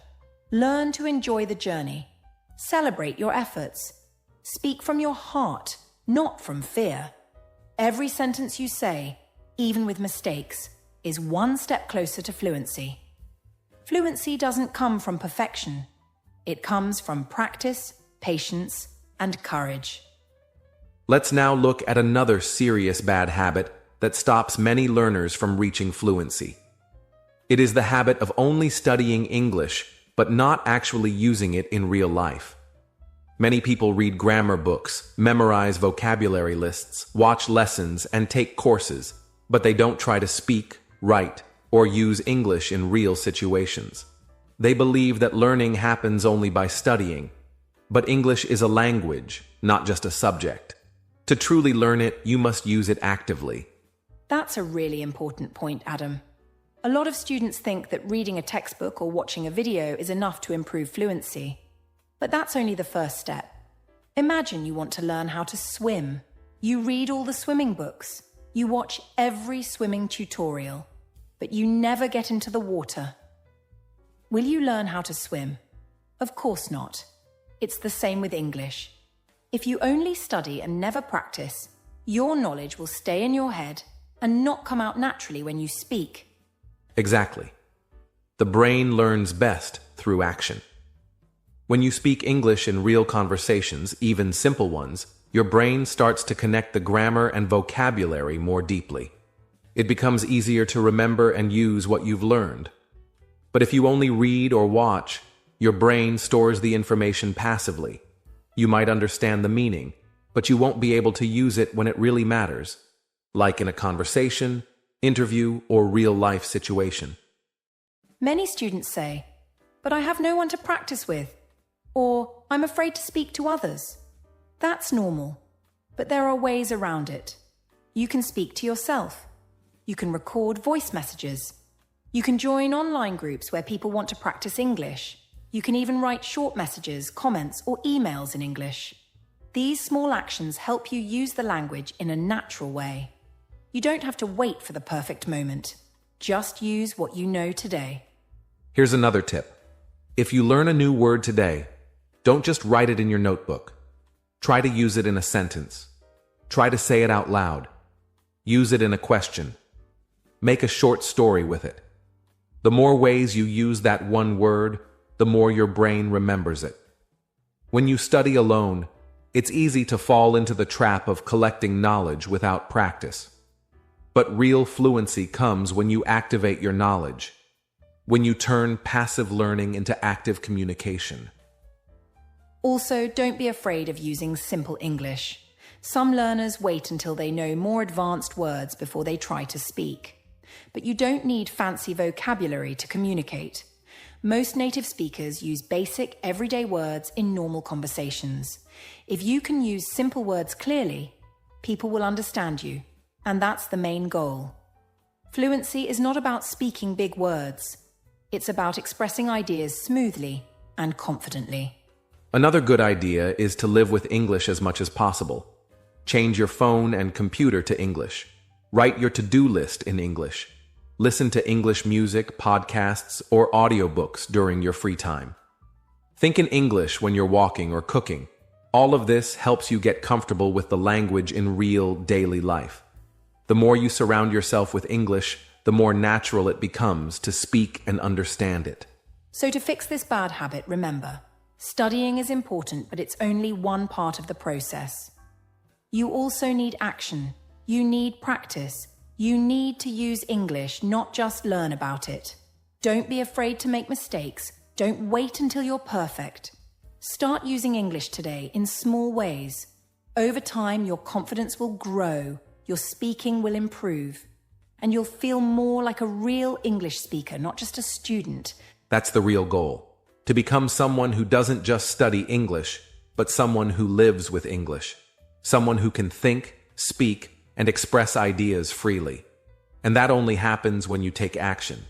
Learn to enjoy the journey. Celebrate your efforts. Speak from your heart, not from fear. Every sentence you say, even with mistakes, is one step closer to fluency. Fluency doesn't come from perfection. It comes from practice, patience, and courage. Let's now look at another serious bad habit that stops many learners from reaching fluency. It is the habit of only studying English, but not actually using it in real life. Many people read grammar books, memorize vocabulary lists, watch lessons, and take courses, but they don't try to speak, write, or use English in real situations. They believe that learning happens only by studying, but English is a language, not just a subject. To truly learn it, you must use it actively. That's a really important point, Adam. A lot of students think that reading a textbook or watching a video is enough to improve fluency. But that's only the first step. Imagine you want to learn how to swim. You read all the swimming books. You watch every swimming tutorial. But you never get into the water. Will you learn how to swim? Of course not. It's the same with English. If you only study and never practice, your knowledge will stay in your head and not come out naturally when you speak. Exactly. The brain learns best through action. When you speak English in real conversations, even simple ones, your brain starts to connect the grammar and vocabulary more deeply. It becomes easier to remember and use what you've learned. But if you only read or watch, your brain stores the information passively. You might understand the meaning, but you won't be able to use it when it really matters, like in a conversation, interview, or real-life situation. Many students say, "But I have no one to practice with," or "I'm afraid to speak to others." That's normal, but there are ways around it. You can speak to yourself. You can record voice messages. You can join online groups where people want to practice English. You can even write short messages, comments, or emails in English. These small actions help you use the language in a natural way. You don't have to wait for the perfect moment. Just use what you know today. Here's another tip. If you learn a new word today, don't just write it in your notebook. Try to use it in a sentence. Try to say it out loud. Use it in a question. Make a short story with it. The more ways you use that one word, the more your brain remembers it. When you study alone, it's easy to fall into the trap of collecting knowledge without practice. But real fluency comes when you activate your knowledge, when you turn passive learning into active communication. Also, don't be afraid of using simple English. Some learners wait until they know more advanced words before they try to speak. But you don't need fancy vocabulary to communicate. Most native speakers use basic, everyday words in normal conversations. If you can use simple words clearly, people will understand you, and that's the main goal. Fluency is not about speaking big words. It's about expressing ideas smoothly and confidently. Another good idea is to live with English as much as possible. Change your phone and computer to English. Write your to-do list in English. Listen to English music, podcasts, or audiobooks during your free time. Think in English when you're walking or cooking. All of this helps you get comfortable with the language in real daily life. The more you surround yourself with English, the more natural it becomes to speak and understand it. So to fix this bad habit, remember, studying is important, but it's only one part of the process. You also need action. You need practice. You need to use English, not just learn about it. Don't be afraid to make mistakes. Don't wait until you're perfect. Start using English today in small ways. Over time, your confidence will grow, your speaking will improve, and you'll feel more like a real English speaker, not just a student. That's the real goal. To become someone who doesn't just study English, but someone who lives with English. Someone who can think, speak, and express ideas freely. And that only happens when you take action.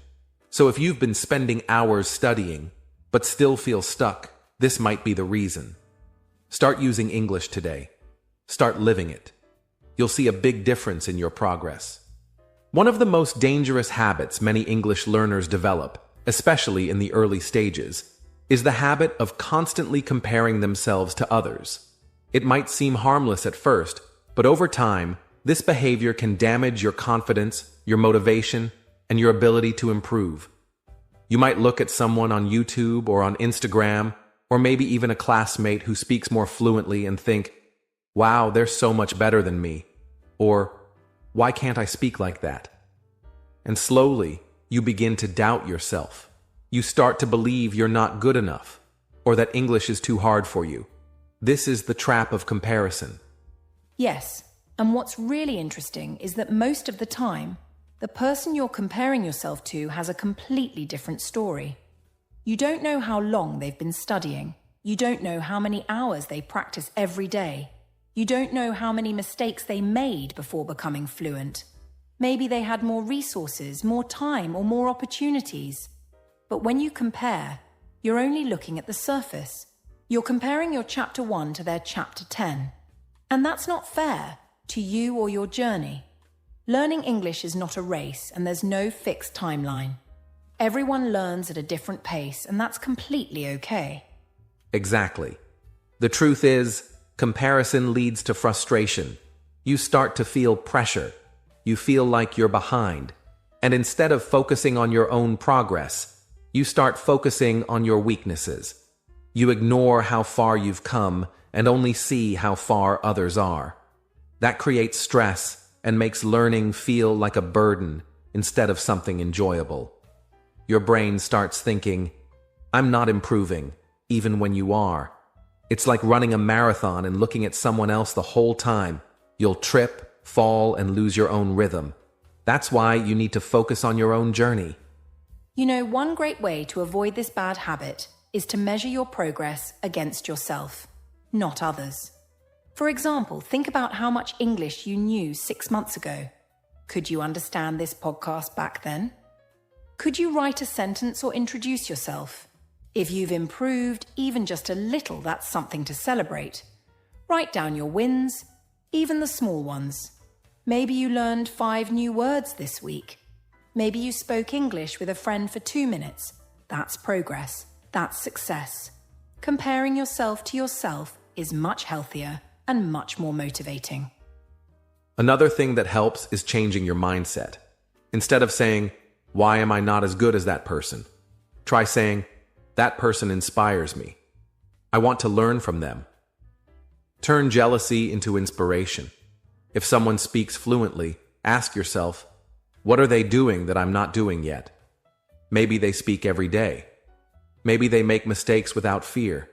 So if you've been spending hours studying, but still feel stuck, this might be the reason. Start using English today. Start living it. you'll see a big difference in your progress. One of the most dangerous habits many English learners develop, especially in the early stages, is the habit of constantly comparing themselves to others. It might seem harmless at first, but over time, this behavior can damage your confidence, your motivation, and your ability to improve. You might look at someone on YouTube or on Instagram, or maybe even a classmate who speaks more fluently and think, "Wow, they're so much better than me," or "Why can't I speak like that?" And slowly, you begin to doubt yourself. You start to believe you're not good enough, or that English is too hard for you. This is the trap of comparison. Yes, and what's really interesting is that most of the time, the person you're comparing yourself to has a completely different story. You don't know how long they've been studying. You don't know how many hours they practice every day. You don't know how many mistakes they made before becoming fluent. Maybe they had more resources, more time, or more opportunities. But when you compare, you're only looking at the surface. You're comparing your chapter 1 to their chapter 10. And that's not fair to you or your journey. Learning English is not a race, and there's no fixed timeline. Everyone learns at a different pace, and that's completely okay. Exactly. The truth is, comparison leads to frustration. You start to feel pressure. You feel like you're behind. And instead of focusing on your own progress, you start focusing on your weaknesses. You ignore how far you've come and only see how far others are. That creates stress and makes learning feel like a burden instead of something enjoyable. Your brain starts thinking, "I'm not improving," even when you are. It's like running a marathon and looking at someone else the whole time. You'll trip, fall, and lose your own rhythm. That's why you need to focus on your own journey. You know, one great way to avoid this bad habit is to measure your progress against yourself, not others. For example, think about how much English you knew 6 months ago. Could you understand this podcast back then? Could you write a sentence or introduce yourself? If you've improved even just a little, that's something to celebrate. Write down your wins, even the small ones. Maybe you learned 5 new words this week. Maybe you spoke English with a friend for 2 minutes. That's progress. That's success. Comparing yourself to yourself is much healthier and much more motivating. Another thing that helps is changing your mindset. Instead of saying, "Why am I not as good as that person?" try saying, "That person inspires me. I want to learn from them." Turn jealousy into inspiration. If someone speaks fluently, ask yourself, what are they doing that I'm not doing yet? Maybe they speak every day. Maybe they make mistakes without fear.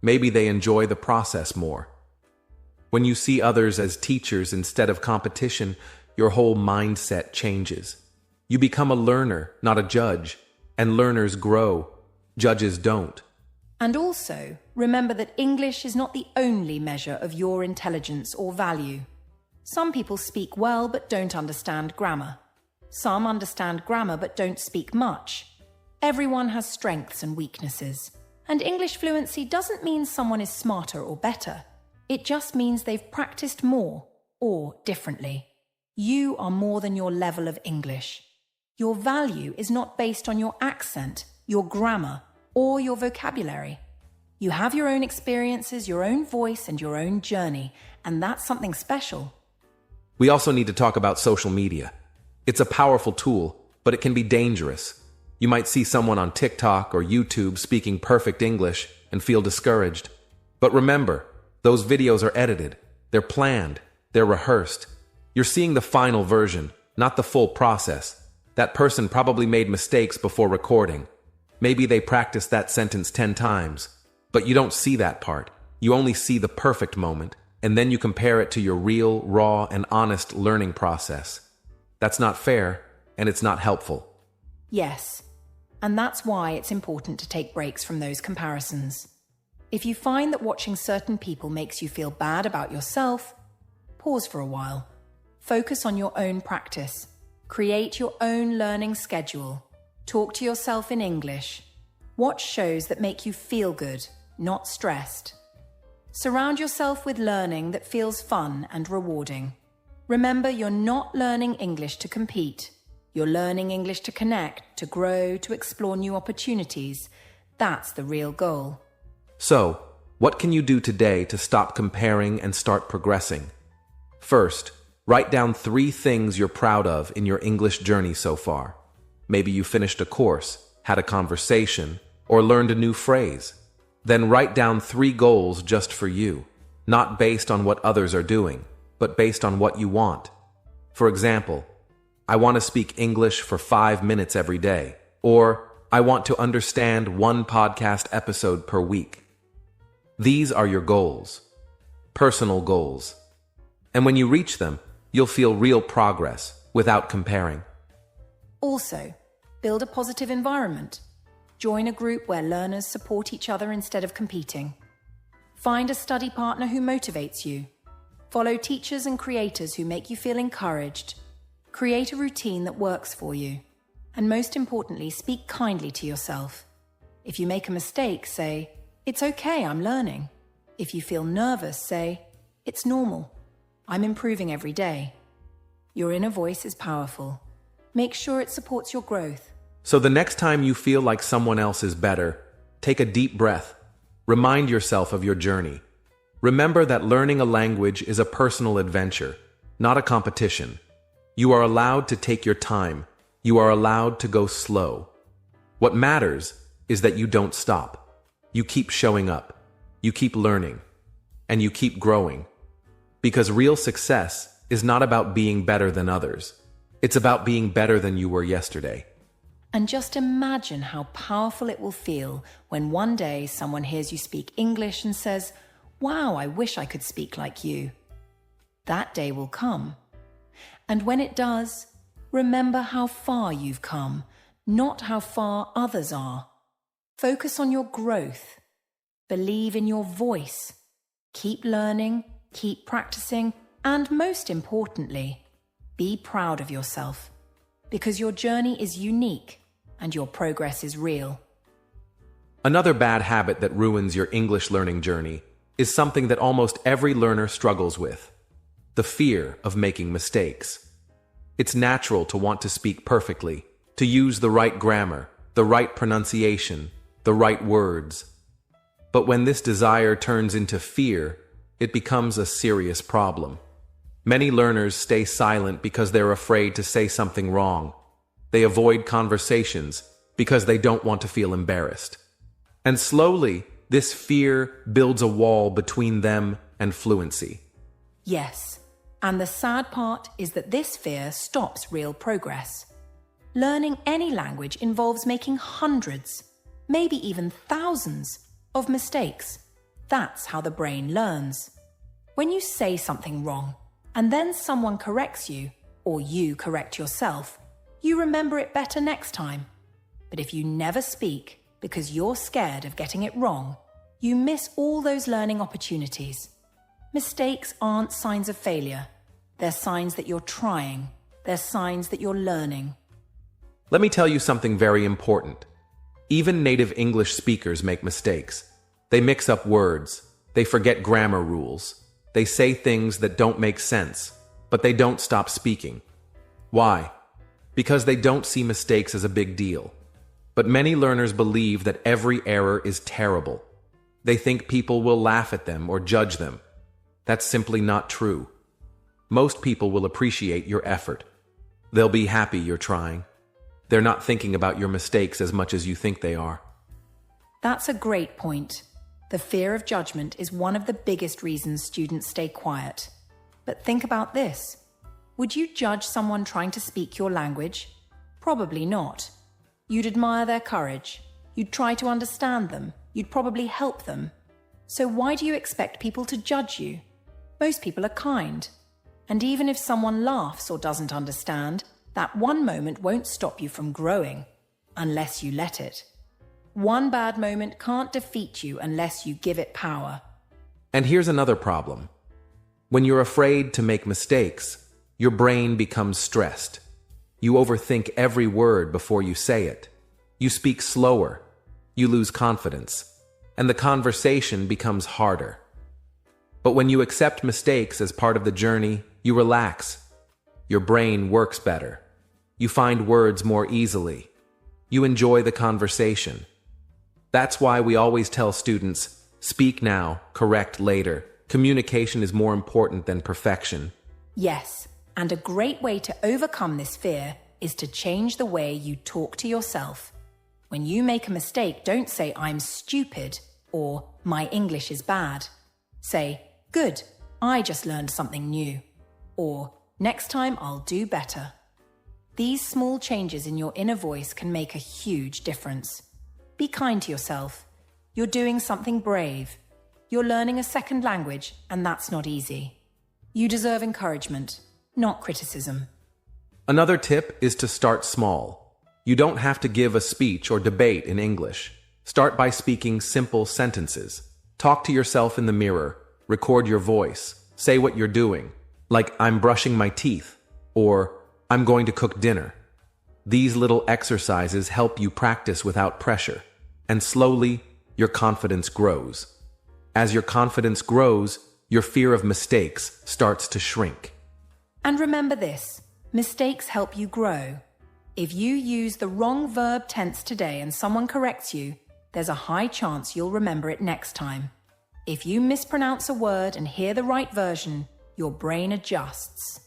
Maybe they enjoy the process more. When you see others as teachers instead of competition, your whole mindset changes. You become a learner, not a judge, and learners grow. Judges don't. And also, remember that English is not the only measure of your intelligence or value. Some people speak well but don't understand grammar. Some understand grammar but don't speak much. Everyone has strengths and weaknesses. And English fluency doesn't mean someone is smarter or better. It just means they've practiced more or differently. You are more than your level of English. Your value is not based on your accent, your grammar, or your vocabulary. You have your own experiences, your own voice, and your own journey, and that's something special. We also need to talk about social media. It's a powerful tool, but it can be dangerous. You might see someone on TikTok or YouTube speaking perfect English and feel discouraged. But remember, those videos are edited, they're planned, they're rehearsed. You're seeing the final version, not the full process. That person probably made mistakes before recording. Maybe they practiced that sentence 10 times. But you don't see that part. You only see the perfect moment, and then you compare it to your real, raw, and honest learning process. That's not fair, and it's not helpful. Yes, and that's why it's important to take breaks from those comparisons. If you find that watching certain people makes you feel bad about yourself, pause for a while. Focus on your own practice. Create your own learning schedule. Talk to yourself in English. Watch shows that make you feel good, not stressed. Surround yourself with learning that feels fun and rewarding. Remember, you're not learning English to compete. You're learning English to connect, to grow, to explore new opportunities. That's the real goal. So, what can you do today to stop comparing and start progressing? First, write down 3 things you're proud of in your English journey so far. Maybe you finished a course, had a conversation, or learned a new phrase. Then write down 3 goals just for you, not based on what others are doing, but based on what you want. For example, I want to speak English for 5 minutes every day, or I want to understand 1 podcast episode per week. These are your goals, personal goals. And when you reach them, you'll feel real progress without comparing. Also, build a positive environment. Join a group where learners support each other instead of competing. Find a study partner who motivates you. Follow teachers and creators who make you feel encouraged. Create a routine that works for you. And most importantly, speak kindly to yourself. If you make a mistake, say, "It's okay, I'm learning." If you feel nervous, say, "It's normal. I'm improving every day." Your inner voice is powerful. Make sure it supports your growth. So the next time you feel like someone else is better, take a deep breath. Remind yourself of your journey. Remember that learning a language is a personal adventure, not a competition. You are allowed to take your time. You are allowed to go slow. What matters is that you don't stop. You keep showing up. You keep learning. And you keep growing. Because real success is not about being better than others. It's about being better than you were yesterday. And just imagine how powerful it will feel when one day someone hears you speak English and says, "Wow, I wish I could speak like you." That day will come. And when it does, remember how far you've come, not how far others are. Focus on your growth. Believe in your voice. Keep learning, keep practicing, and most importantly, be proud of yourself. Because your journey is unique and your progress is real. Another bad habit that ruins your English learning journey is something that almost every learner struggles with: the fear of making mistakes. It's natural to want to speak perfectly, to use the right grammar, the right pronunciation, the right words. But when this desire turns into fear, it becomes a serious problem. Many learners stay silent because they're afraid to say something wrong. They avoid conversations because they don't want to feel embarrassed. And slowly, this fear builds a wall between them and fluency. Yes, and the sad part is that this fear stops real progress. Learning any language involves making hundreds, maybe even thousands, of mistakes. That's how the brain learns. When you say something wrong, and then someone corrects you, or you correct yourself, you remember it better next time. But if you never speak because you're scared of getting it wrong, you miss all those learning opportunities. Mistakes aren't signs of failure. They're signs that you're trying. They're signs that you're learning. Let me tell you something very important. Even native English speakers make mistakes. They mix up words. They forget grammar rules. They say things that don't make sense, but they don't stop speaking. Why? Because they don't see mistakes as a big deal. But many learners believe that every error is terrible. They think people will laugh at them or judge them. That's simply not true. Most people will appreciate your effort. They'll be happy you're trying. They're not thinking about your mistakes as much as you think they are. That's a great point. The fear of judgment is one of the biggest reasons students stay quiet. But think about this. Would you judge someone trying to speak your language? Probably not. You'd admire their courage. You'd try to understand them. You'd probably help them. So why do you expect people to judge you? Most people are kind. And even if someone laughs or doesn't understand, that one moment won't stop you from growing, unless you let it. One bad moment can't defeat you unless you give it power. And here's another problem. When you're afraid to make mistakes, your brain becomes stressed. You overthink every word before you say it. You speak slower. You lose confidence. And the conversation becomes harder. But when you accept mistakes as part of the journey, you relax. Your brain works better. You find words more easily. You enjoy the conversation. That's why we always tell students, speak now, correct later. Communication is more important than perfection. Yes, and a great way to overcome this fear is to change the way you talk to yourself. When you make a mistake, don't say, I'm stupid, or my English is bad. Say, good, I just learned something new. Or, next time I'll do better. These small changes in your inner voice can make a huge difference. Be kind to yourself. You're doing something brave. You're learning a second language, and that's not easy. You deserve encouragement, not criticism. Another tip is to start small. You don't have to give a speech or debate in English. Start by speaking simple sentences. Talk to yourself in the mirror. Record your voice. Say what you're doing, like I'm brushing my teeth, or I'm going to cook dinner. These little exercises help you practice without pressure, and slowly, your confidence grows. As your confidence grows, your fear of mistakes starts to shrink. And remember this, mistakes help you grow. If you use the wrong verb tense today and someone corrects you, there's a high chance you'll remember it next time. If you mispronounce a word and hear the right version, your brain adjusts.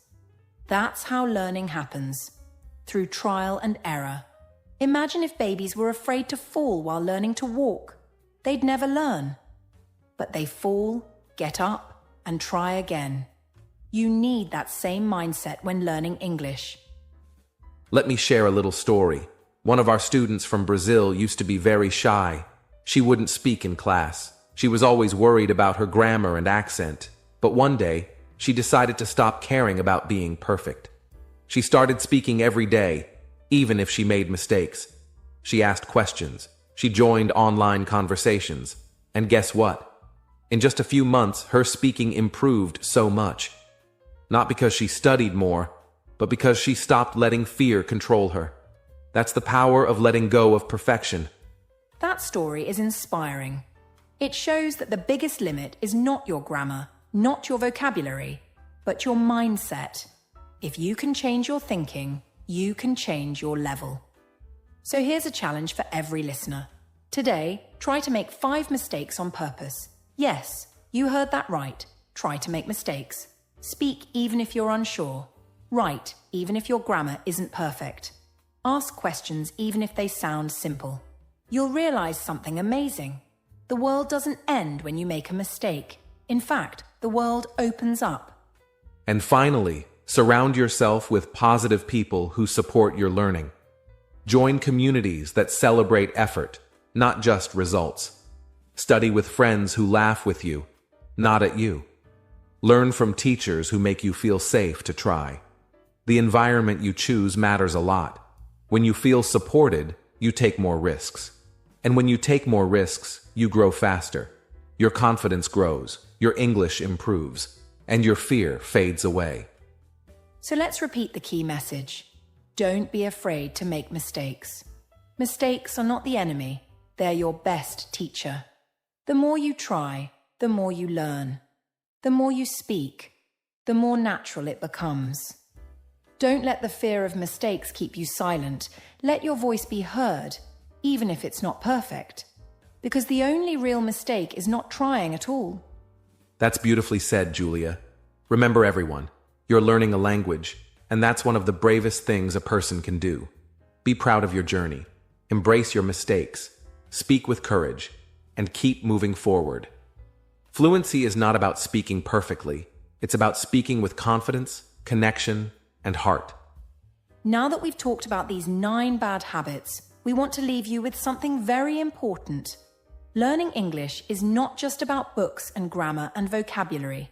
That's how learning happens, through trial and error. Imagine if babies were afraid to fall while learning to walk. They'd never learn. But they fall, get up, and try again. You need that same mindset when learning English. Let me share a little story. One of our students from Brazil used to be very shy. She wouldn't speak in class. She was always worried about her grammar and accent. But one day, she decided to stop caring about being perfect. She started speaking every day, even if she made mistakes. She asked questions. She joined online conversations. And guess what? In just a few months, her speaking improved so much. Not because she studied more, but because she stopped letting fear control her. That's the power of letting go of perfection. That story is inspiring. It shows that the biggest limit is not your grammar, not your vocabulary, but your mindset. If you can change your thinking, you can change your level. So here's a challenge for every listener. Today, try to make 5 mistakes on purpose. Yes, you heard that right. Try to make mistakes. Speak even if you're unsure. Write even if your grammar isn't perfect. Ask questions even if they sound simple. You'll realize something amazing. The world doesn't end when you make a mistake. In fact, the world opens up. And finally, surround yourself with positive people who support your learning. Join communities that celebrate effort, not just results. Study with friends who laugh with you, not at you. Learn from teachers who make you feel safe to try. The environment you choose matters a lot. When you feel supported, you take more risks. And when you take more risks, you grow faster. Your confidence grows, your English improves, and your fear fades away. So let's repeat the key message. Don't be afraid to make mistakes. Mistakes are not the enemy, they're your best teacher. The more you try, the more you learn. The more you speak, the more natural it becomes. Don't let the fear of mistakes keep you silent. Let your voice be heard, even if it's not perfect. Because the only real mistake is not trying at all. That's beautifully said, Julia. Remember, everyone, you're learning a language, and that's one of the bravest things a person can do. Be proud of your journey. Embrace your mistakes. Speak with courage, and keep moving forward. Fluency is not about speaking perfectly. It's about speaking with confidence, connection, and heart. Now that we've talked about these 9 bad habits, we want to leave you with something very important. Learning English is not just about books and grammar and vocabulary.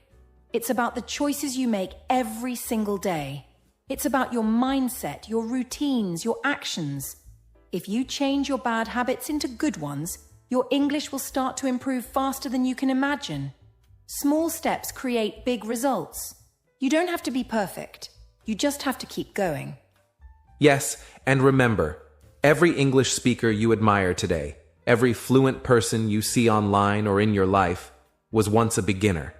It's about the choices you make every single day. It's about your mindset, your routines, your actions. If you change your bad habits into good ones, your English will start to improve faster than you can imagine. Small steps create big results. You don't have to be perfect. You just have to keep going. Yes, and remember, every English speaker you admire today, every fluent person you see online or in your life, was once a beginner.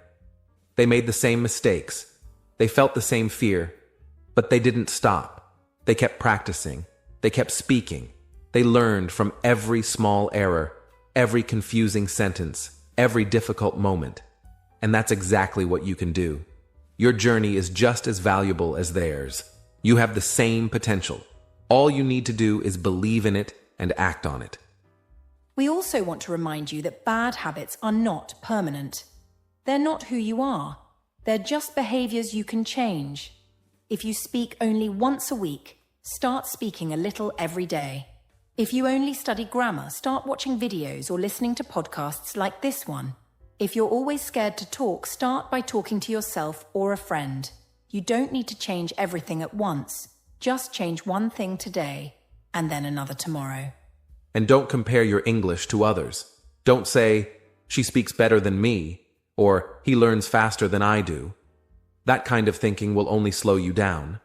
They made the same mistakes. They felt the same fear. But they didn't stop. They kept practicing. They kept speaking. They learned from every small error, every confusing sentence, every difficult moment. And that's exactly what you can do. Your journey is just as valuable as theirs. You have the same potential. All you need to do is believe in it and act on it. We also want to remind you that bad habits are not permanent. They're not who you are. They're just behaviors you can change. If you speak only once a week, start speaking a little every day. If you only study grammar, start watching videos or listening to podcasts like this one. If you're always scared to talk, start by talking to yourself or a friend. You don't need to change everything at once. Just change one thing today and then another tomorrow. And don't compare your English to others. Don't say, "She speaks better than me," or "He learns faster than I do." That kind of thinking will only slow you down.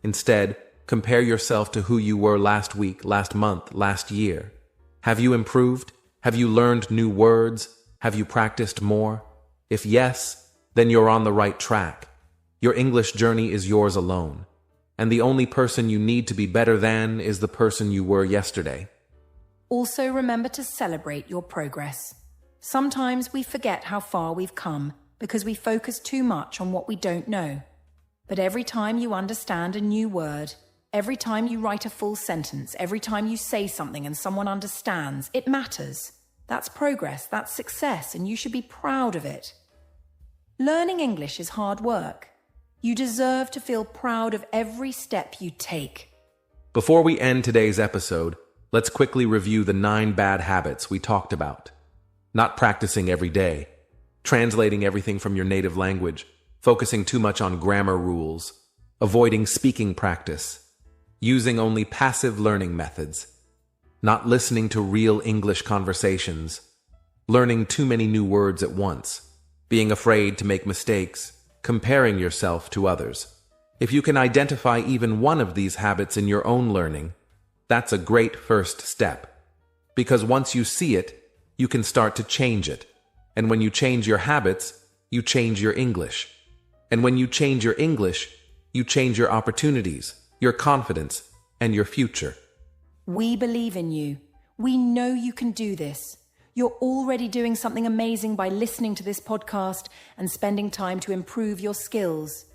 Instead, compare yourself to who you were last week, last month, last year. Have you improved? Have you learned new words? Have you practiced more? If yes, then you're on the right track. Your English journey is yours alone. And the only person you need to be better than is the person you were yesterday. Also remember to celebrate your progress. Sometimes we forget how far we've come because we focus too much on what we don't know. But every time you understand a new word, every time you write a full sentence, every time you say something and someone understands, it matters. That's progress, that's success, and you should be proud of it. Learning English is hard work. You deserve to feel proud of every step you take. Before we end today's episode, let's quickly review the 9 bad habits we talked about. Not practicing every day, translating everything from your native language, focusing too much on grammar rules, avoiding speaking practice, using only passive learning methods, not listening to real English conversations, learning too many new words at once, being afraid to make mistakes, comparing yourself to others. If you can identify even one of these habits in your own learning, that's a great first step. Because once you see it, you can start to change it. And when you change your habits, you change your English. And when you change your English, you change your opportunities, your confidence, and your future. We believe in you. We know you can do this. You're already doing something amazing by listening to this podcast and spending time to improve your skills.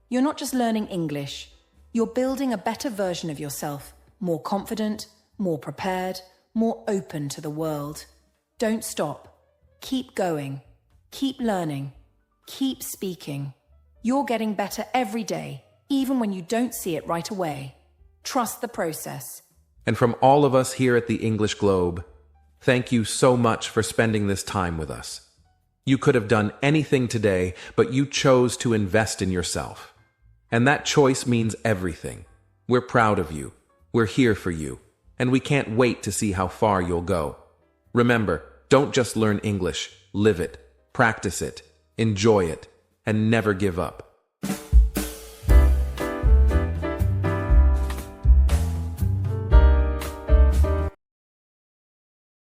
You're not just learning English. You're building a better version of yourself, more confident, more prepared, more open to the world. Don't stop. Keep going. Keep learning. Keep speaking. You're getting better every day, even when you don't see it right away. Trust the process. And from all of us here at the English Globe, thank you so much for spending this time with us. You could have done anything today, but you chose to invest in yourself. And that choice means everything. We're proud of you. We're here for you. And we can't wait to see how far you'll go. Remember, don't just learn English, live it, practice it, enjoy it, and never give up.